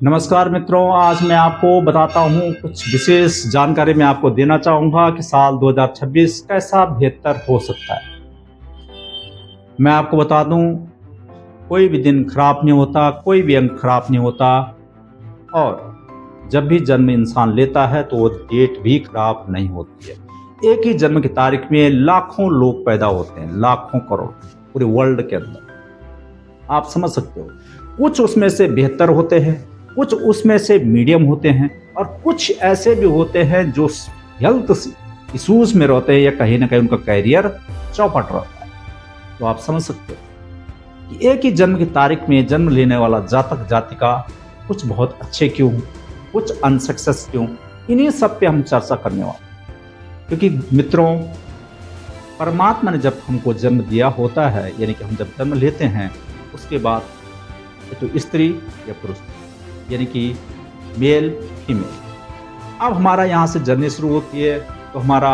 नमस्कार मित्रों, आज मैं आपको बताता हूँ कुछ विशेष जानकारी मैं आपको देना चाहूँगा कि साल 2026 कैसा बेहतर हो सकता है। मैं आपको बता दूँ, कोई भी दिन खराब नहीं होता, कोई भी अंक खराब नहीं होता और जब भी जन्म इंसान लेता है तो वो डेट भी खराब नहीं होती है। एक ही जन्म की तारीख में लाखों लोग पैदा होते हैं, लाखों करोड़ पूरे वर्ल्ड के अंदर। आप समझ सकते हो, कुछ उसमें से बेहतर होते हैं, कुछ उसमें से मीडियम होते हैं और कुछ ऐसे भी होते हैं जो हेल्थ इश्यूज में रहते हैं या कहीं ना कहीं उनका कैरियर चौपट रहता है। तो आप समझ सकते हो कि एक ही जन्म की तारीख में जन्म लेने वाला जातक जातिका कुछ बहुत अच्छे क्यों, कुछ अनसक्सेस क्यों, इन्हीं सब पे हम चर्चा करने वाले हैं। क्योंकि मित्रों, परमात्मा ने जब हमको जन्म दिया होता है, यानी कि हम जब जन्म लेते हैं उसके बाद तो स्त्री या पुरुष, यानी कि मेल फीमेल। अब हमारा यहाँ से जर्नी शुरू होती है तो हमारा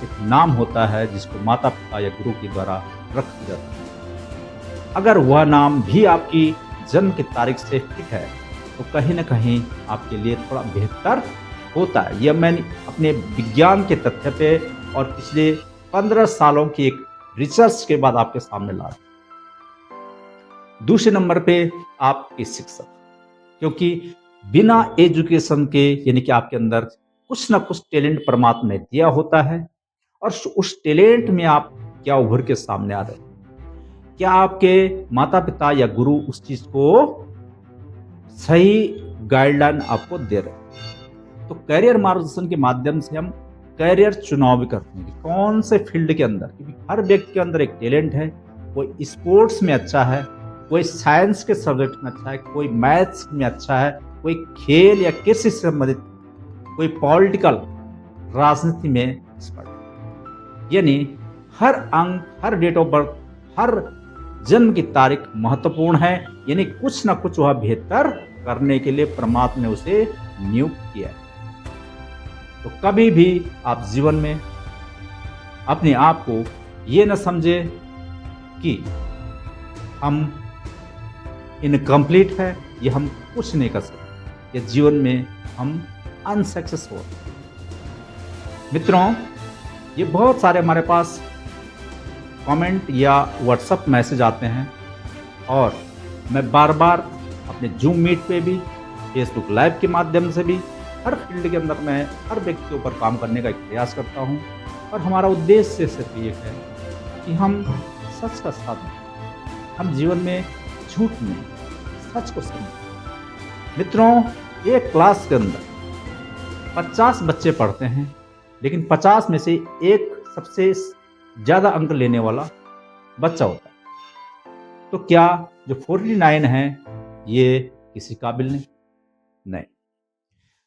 एक नाम होता है जिसको माता पिता या गुरु के द्वारा रख दिया जाता है। अगर वह नाम भी आपकी जन्म की तारीख से फिट है तो कहीं ना कहीं आपके लिए थोड़ा बेहतर होता है। यह मैंने अपने विज्ञान के तथ्य पे और पिछले 15 सालों की एक रिसर्च के बाद आपके सामने ला। दूसरे नंबर पे आपकी शिक्षा, क्योंकि बिना एजुकेशन के यानी कि आपके अंदर कुछ ना कुछ टैलेंट परमात्मा ने दिया होता है और उस टैलेंट में आप क्या उभर के सामने आ रहे हैं, क्या आपके माता पिता या गुरु उस चीज को सही गाइडलाइन आपको दे रहे हैं। तो कैरियर मार्गदर्शन के माध्यम से हम कैरियर चुनाव भी करते हैं कि कौन से फील्ड के अंदर, क्योंकि हर व्यक्ति के अंदर एक टैलेंट है। कोई स्पोर्ट्स में अच्छा है, कोई साइंस के सब्जेक्ट में अच्छा है, कोई मैथ्स में अच्छा है, कोई खेल या कृषि से संबंधित, कोई पॉलिटिकल राजनीति में एक्सपर्ट है। यानी हर अंक, हर डेट ऑफ बर्थ, हर जन्म की तारीख महत्वपूर्ण है। यानी कुछ ना कुछ वह बेहतर करने के लिए परमात्मा ने उसे नियुक्त किया है। तो कभी भी आप जीवन में अपने आप को ये न समझे कि हम इनकम्प्लीट है, ये हम कुछ नहीं कर सकते, ये जीवन में हम अनसक्सेसफुल। मित्रों, ये बहुत सारे हमारे पास कमेंट या व्हाट्सएप मैसेज आते हैं और मैं बार बार अपने जूम मीट पे भी, फेसबुक लाइव के माध्यम से भी हर फील्ड के अंदर मैं हर व्यक्ति के ऊपर काम करने का एक प्रयास करता हूँ। और हमारा उद्देश्य सिर्फ एक है कि हम सच का साथ दें, हम जीवन में झूठ नहीं, सच को समझें। मित्रों, एक क्लास के अंदर 50 बच्चे पढ़ते हैं, लेकिन 50 में से एक सबसे ज्यादा अंक लेने वाला बच्चा होता है। तो क्या जो 49 है ये किसी काबिल नहीं।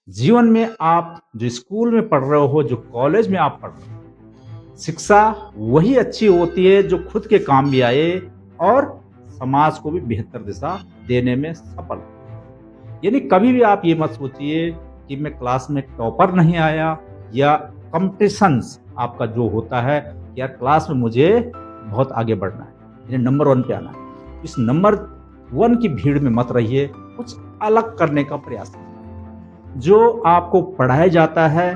जीवन में आप जो स्कूल में पढ़ रहे हो, जो कॉलेज में आप पढ़ रहे हो, शिक्षा वही अच्छी होती है जो खुद के काम भी आए और समाज को भी बेहतर दिशा देने में सफल हो। यानी कभी भी आप ये मत सोचिए कि मैं क्लास में टॉपर नहीं आया, या कॉम्पिटिशन्स आपका जो होता है कि यार क्लास में मुझे बहुत आगे बढ़ना है, यानी नंबर 1 पे आना है। इस नंबर 1 की भीड़ में मत रहिए, कुछ अलग करने का प्रयास कीजिए। जो आपको पढ़ाया जाता है,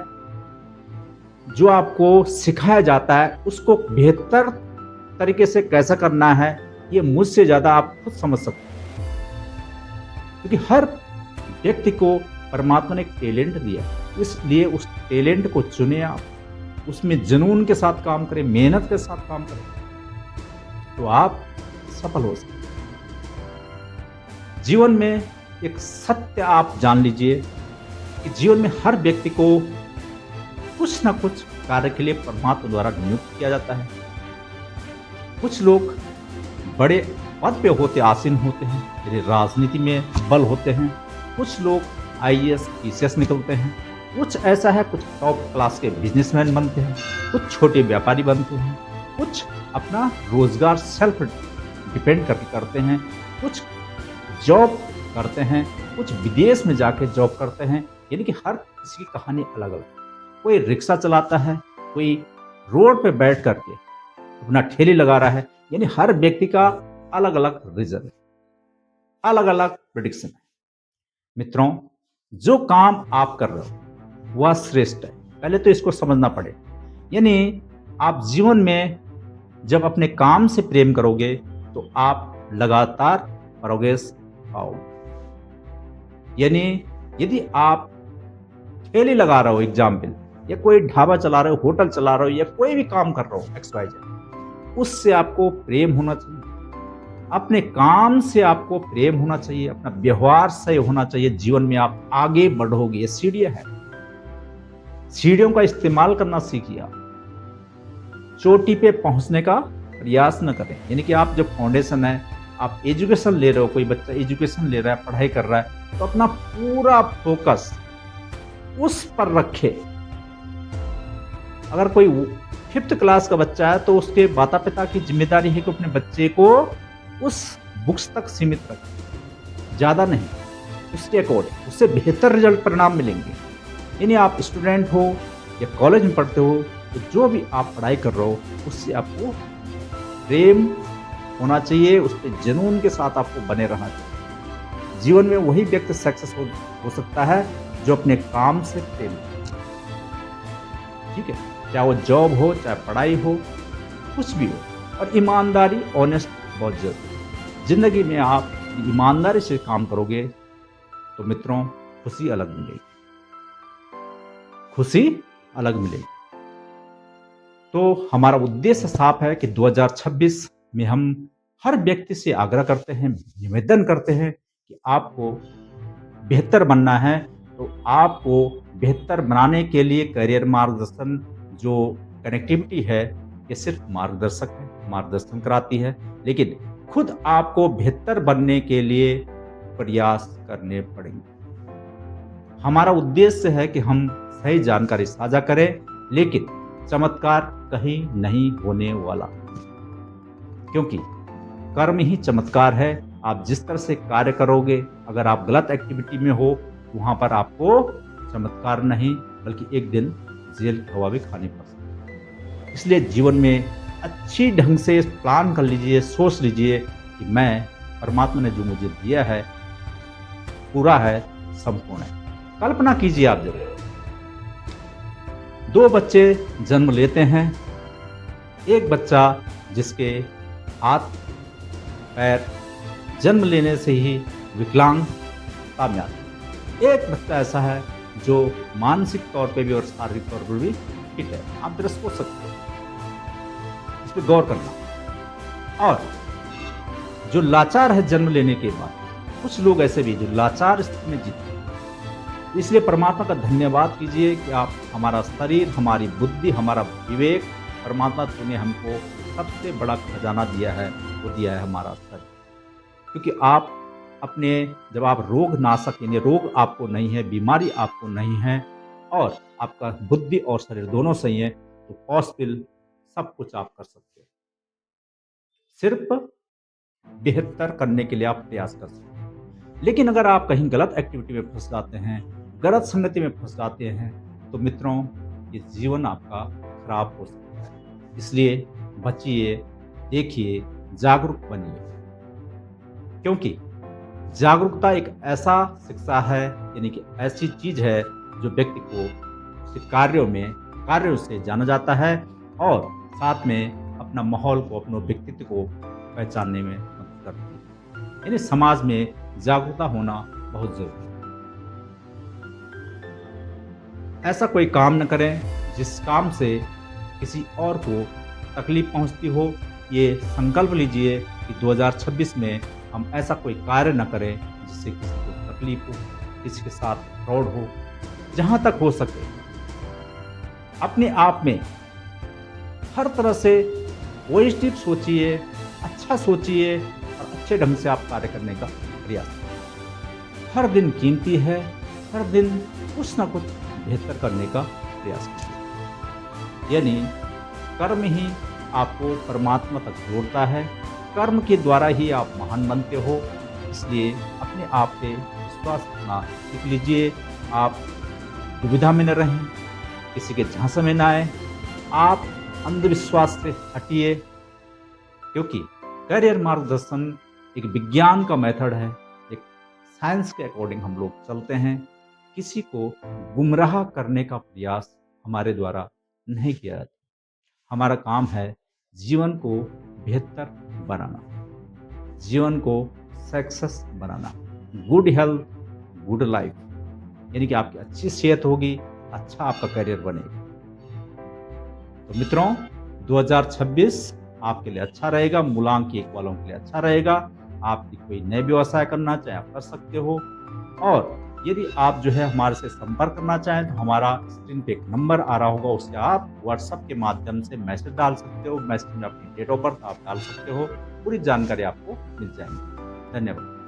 जो आपको सिखाया जाता है, उसको बेहतर तरीके से कैसा करना है, ये मुझसे ज्यादा आप खुद समझ सकते हैं। क्योंकि हर व्यक्ति को परमात्मा ने एक टैलेंट दिया, इसलिए उस टैलेंट को चुने, आप उसमें जुनून के साथ काम करें, मेहनत के साथ काम करें, तो आप सफल हो सकते हैं। जीवन में एक सत्य आप जान लीजिए कि जीवन में हर व्यक्ति को कुछ ना कुछ कार्य के लिए परमात्मा द्वारा नियुक्त किया जाता है। कुछ लोग बड़े पद पे होते, आसीन होते हैं, यानी राजनीति में बल होते हैं। कुछ लोग IAS PCS निकलते हैं। कुछ ऐसा है, कुछ टॉप क्लास के बिजनेसमैन बनते हैं, कुछ छोटे व्यापारी बनते हैं, कुछ अपना रोजगार सेल्फ डिपेंड करके करते हैं, कुछ जॉब करते हैं, कुछ विदेश में जाके जॉब करते हैं। यानी कि हर किसी की कहानी अलग अलग। कोई रिक्शा चलाता है, कोई रोड पे बैठ करके अपना ठेली लगा रहा है। यानी हर व्यक्ति का अलग अलग रीजन है, अलग अलग प्रेडिक्शन है। मित्रों, जो काम आप कर रहे हो वह श्रेष्ठ है, पहले तो इसको समझना पड़े। यानी आप जीवन में जब अपने काम से प्रेम करोगे तो आप लगातार प्रोग्रेस पाओगे। यानी यदि आप ठेले लगा रहे हो एग्जाम्पल, या कोई ढाबा चला रहे हो, होटल चला रहे हो, या कोई भी काम कर रहे हो एक्स वाई जेड, उससे आपको प्रेम होना चाहिए। अपने काम से आपको प्रेम होना चाहिए, अपना व्यवहार सही होना चाहिए। जीवन में आप आगे बढ़ोगे। ये सीढ़ियां है, सीढ़ियों का इस्तेमाल करना सीखिए। आप चोटी पे पहुंचने का प्रयास न करें। यानी कि आप जो फाउंडेशन है, आप एजुकेशन ले रहे हो, कोई बच्चा एजुकेशन ले रहा है, पढ़ाई कर रहा है, तो अपना पूरा फोकस उस पर रखे। अगर कोई 5th क्लास का बच्चा है तो उसके माता पिता की जिम्मेदारी है कि अपने बच्चे को उस बुक्स तक सीमित रखें, ज़्यादा नहीं, उसके अकॉर्डिंग उससे बेहतर रिजल्ट परिणाम मिलेंगे। यानी आप स्टूडेंट हो या कॉलेज में पढ़ते हो, तो जो भी आप पढ़ाई कर रहे हो उससे आपको प्रेम होना चाहिए, उस पर जुनून के साथ आपको बने रहना चाहिए। जीवन में वही व्यक्ति सक्सेसफुल हो सकता है जो अपने काम से प्रेम करे। ठीक है, चाहे वो जॉब हो, चाहे पढ़ाई हो, कुछ भी हो। और ईमानदारी, ऑनेस्ट बहुत जरूरी है। जिंदगी में आप ईमानदारी से काम करोगे तो मित्रों खुशी अलग मिलेगी, खुशी अलग मिलेगी। तो हमारा उद्देश्य साफ है कि 2026 में हम हर व्यक्ति से आग्रह करते हैं, निवेदन करते हैं कि आपको बेहतर बनना है। तो आपको बेहतर बनाने के लिए करियर मार्गदर्शन जो कनेक्टिविटी है, ये सिर्फ मार्गदर्शक है, मार्गदर्शन कराती है, लेकिन खुद आपको बेहतर बनने के लिए प्रयास करने पड़ेंगे। हमारा उद्देश्य है कि हम सही जानकारी साझा करें, लेकिन चमत्कार कहीं नहीं होने वाला, क्योंकि कर्म ही चमत्कार है। आप जिस तरह से कार्य करोगे, अगर आप गलत एक्टिविटी में हो, वहां पर आपको चमत्कार नहीं बल्कि एक दिन जेल की हवा भी खानी पड़ सकती है। इसलिए जीवन में अच्छी ढंग से प्लान कर लीजिए, सोच लीजिए कि मैं, परमात्मा ने जो मुझे दिया है पूरा है, संपूर्ण है। कल्पना कीजिए आप जब 2 बच्चे जन्म लेते हैं, एक बच्चा जिसके हाथ पैर जन्म लेने से ही विकलांगता में आता है, एक बच्चा ऐसा है जो मानसिक तौर पे भी और शारीरिक तौर पर भी फिट है। आप जरा सोच सकते हो, इस पर गौर करना। और जो लाचार है जन्म लेने के बाद, कुछ लोग ऐसे भी जो लाचार स्थिति में जीते हैं। इसलिए परमात्मा का धन्यवाद कीजिए कि आप, हमारा शरीर, हमारी बुद्धि, हमारा विवेक, परमात्मा ने हमको सबसे बड़ा खजाना दिया है, वो दिया है हमारा शरीर। क्योंकि आप अपने, जब आप रोग नाशक, यानी रोग आपको नहीं है, बीमारी आपको नहीं है, और आपका बुद्धि और शरीर दोनों सही है, तो पॉसिबल सब कुछ आप कर सकते हो। सिर्फ बेहतर करने के लिए आप प्रयास कर सकते हैं। लेकिन अगर आप कहीं गलत एक्टिविटी में फंस जाते हैं, गलत संगति में फंस जाते हैं, तो मित्रों ये जीवन आपका खराब हो सकता है। इसलिए बचिए, देखिए, जागरूक बनिए, क्योंकि जागरूकता एक ऐसा शिक्षा है, यानी कि ऐसी चीज है जो व्यक्ति को उसके कार्यों से जाना जाता है, और साथ में अपना माहौल को, अपने व्यक्तित्व को पहचानने में मदद करती है। यानी समाज में जागरूकता होना बहुत जरूरी है। ऐसा कोई काम न करें जिस काम से किसी और को तकलीफ पहुंचती हो। ये संकल्प लीजिए कि 2026 में हम ऐसा कोई कार्य न करें जिससे किसी को तकलीफ हो, किसी के साथ फ्रॉड हो। जहां तक हो सके अपने आप में हर तरह से पॉजिटिव सोचिए, अच्छा सोचिए, और अच्छे ढंग से आप कार्य करने का प्रयास करें। हर दिन कीमती है, हर दिन कुछ ना कुछ बेहतर करने का प्रयास कीजिए। यानी कर्म ही आपको परमात्मा तक जोड़ता है, कर्म के द्वारा ही आप महान बनते हो। इसलिए अपने आप पे विश्वास रखना सीख लीजिए। आप दुविधा में न रहें, किसी के झांसे में न आए, आप अंधविश्वास से हटिए, क्योंकि करियर मार्गदर्शन एक विज्ञान का मेथड है, एक साइंस के अकॉर्डिंग हम लोग चलते हैं। किसी को गुमराह करने का प्रयास हमारे द्वारा नहीं किया जाता। हमारा काम है जीवन को बेहतर बनाना, जीवन को सक्सेस बनाना, गुड हेल्थ, गुड लाइफ, यानी कि आपकी अच्छी सेहत होगी, अच्छा आपका करियर बनेगा। तो मित्रों, 2026 आपके लिए अच्छा रहेगा, मूलांक 1 वालों के लिए अच्छा रहेगा। आप कोई नए व्यवसाय करना चाहें आप कर सकते हो। और यदि आप जो है हमारे से संपर्क करना चाहें तो हमारा स्क्रीन पे एक नंबर आ रहा होगा, उससे आप व्हाट्सएप के माध्यम से मैसेज डाल सकते हो। मैसेज में अपनी डेट ऑफ बर्थ आप डाल सकते हो, पूरी जानकारी आपको मिल जाएगी। धन्यवाद।